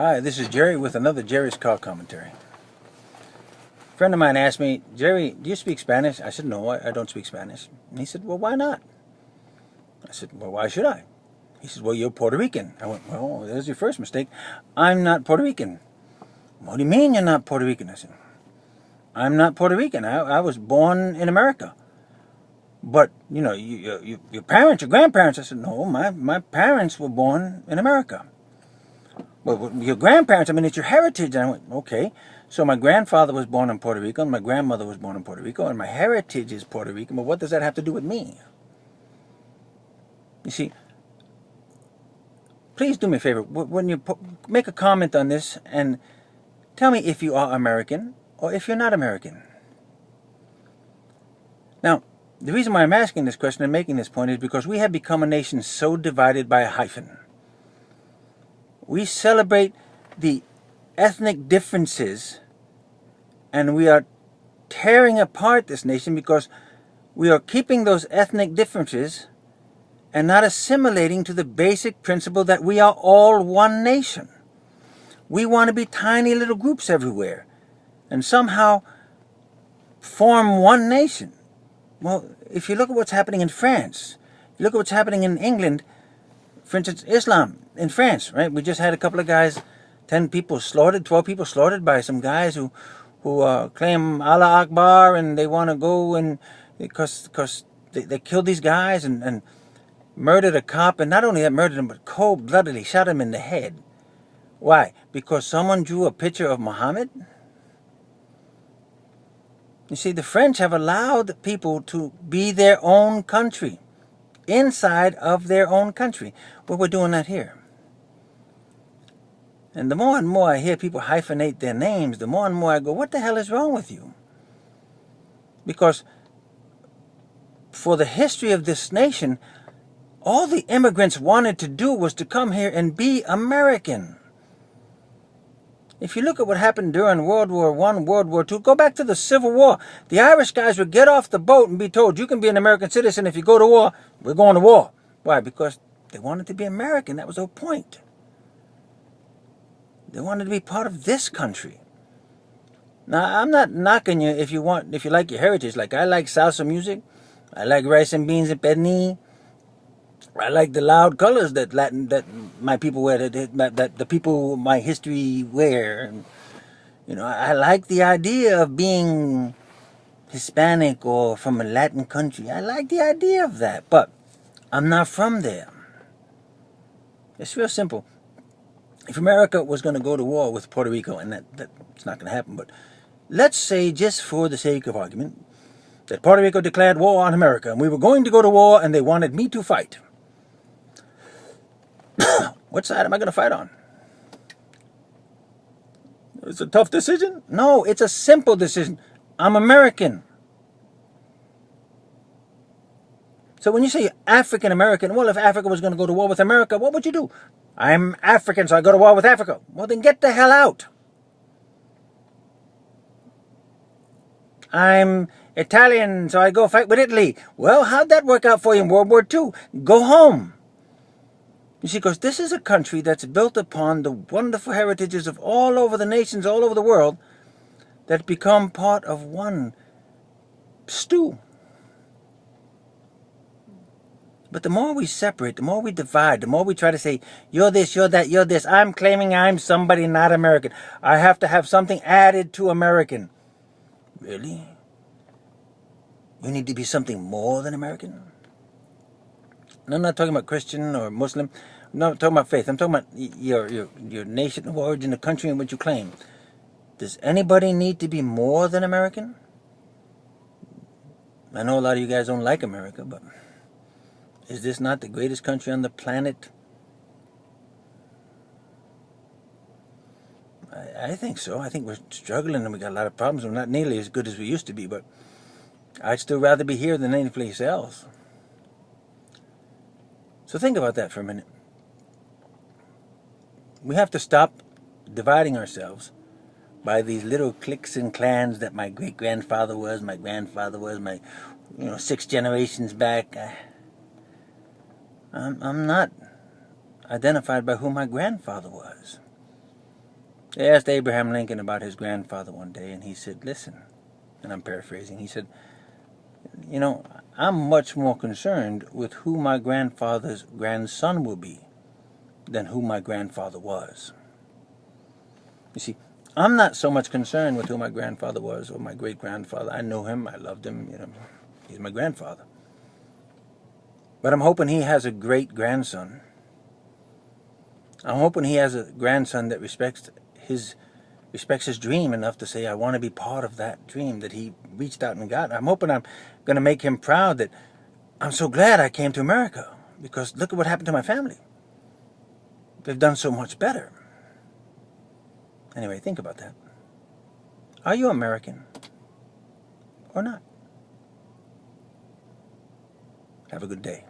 Hi, this is Jerry with another Jerry's Car Commentary. A friend of mine asked me, Jerry, do you speak Spanish? I said, no, I don't speak Spanish. And he said, well, why not? I said, well, why should I? He said, well, you're Puerto Rican. I went, well, there's your first mistake. I'm not Puerto Rican. What do you mean you're not Puerto Rican? I said, I'm not Puerto Rican. I was born in America. But, you know, your parents, your grandparents. I said, no, my parents were born in America. Well, your grandparents, I mean, it's your heritage. And I went, okay. So my grandfather was born in Puerto Rico, and my grandmother was born in Puerto Rico, and my heritage is Puerto Rican. But what does that have to do with me? You see, please do me a favor. When you make a comment on this, and tell me if you are American or if you're not American. Now, the reason why I'm asking this question and making this point is because we have become a nation so divided by a hyphen. We celebrate the ethnic differences, and we are tearing apart this nation because we are keeping those ethnic differences and not assimilating to the basic principle that we are all one nation. We want to be tiny little groups everywhere and somehow form one nation. Well, if you look at what's happening in France, you look at what's happening in England, for instance, Islam in France, right? We just had a couple of guys, 10 people slaughtered, 12 people slaughtered by some guys who claim Allah Akbar, and they want to go and because they killed these guys and murdered a cop, and not only that, murdered him, but cold-bloodedly shot him in the head. Why? Because someone drew a picture of Muhammad? You see, the French have allowed people to be their own country, inside of their own country. Well, we're doing that here. And the more and more I hear people hyphenate their names, the more and more I go, what the hell is wrong with you? Because for the history of this nation, all the immigrants wanted to do was to come here and be American. If you look at what happened during World War I, World War II, go back to the Civil War. The Irish guys would get off the boat and be told, you can be an American citizen if you go to war. We're going to war. Why? Because they wanted to be American. That was the whole point. They wanted to be part of this country. Now, I'm not knocking you if you like your heritage. Like, I like salsa music. I like rice and beans and pernil. I like the loud colors that my people wear, that the people my history wear. And, you know, I like the idea of being Hispanic or from a Latin country. I like the idea of that, but I'm not from there. It's real simple. If America was going to go to war with Puerto Rico, and that's not going to happen, but let's say, just for the sake of argument, that Puerto Rico declared war on America, and we were going to go to war, and they wanted me to fight. What side am I going to fight on? It's a tough decision? No, it's a simple decision. I'm American. So when you say African American, well, if Africa was going to go to war with America, what would you do? I'm African, so I go to war with Africa. Well, then get the hell out. I'm Italian, so I go fight with Italy. Well, how'd that work out for you in World War II? Go home. You see, because this is a country that's built upon the wonderful heritages of all over the nations, all over the world, that become part of one stew. But the more we separate, the more we divide, the more we try to say, you're this, you're that, you're this. I'm claiming I'm somebody not American. I have to have something added to American. Really? You need to be something more than American? And I'm not talking about Christian or Muslim. I'm not talking about faith. I'm talking about your nation of origin, the country in which you claim. Does anybody need to be more than American? I know a lot of you guys don't like America, but is this not the greatest country on the planet? I think so. I think we're struggling and we got a lot of problems. We're not nearly as good as we used to be, but I'd still rather be here than any place else. So think about that for a minute. We have to stop dividing ourselves by these little cliques and clans that my great-grandfather was, my grandfather was, my 6 generations back. I'm not identified by who my grandfather was. They asked Abraham Lincoln about his grandfather one day, and he said, listen, and I'm paraphrasing, he said, you know, I'm much more concerned with who my grandfather's grandson will be than who my grandfather was. You see, I'm not so much concerned with who my grandfather was or my great-grandfather. I know him, I loved him, you know, he's my grandfather. But I'm hoping he has a great-grandson. I'm hoping he has a grandson that respects his dream enough to say, I want to be part of that dream that he reached out and got. I'm hoping I'm going to make him proud that I'm so glad I came to America, because look at what happened to my family. They've done so much better. Anyway, think about that. Are you American or not? Have a good day.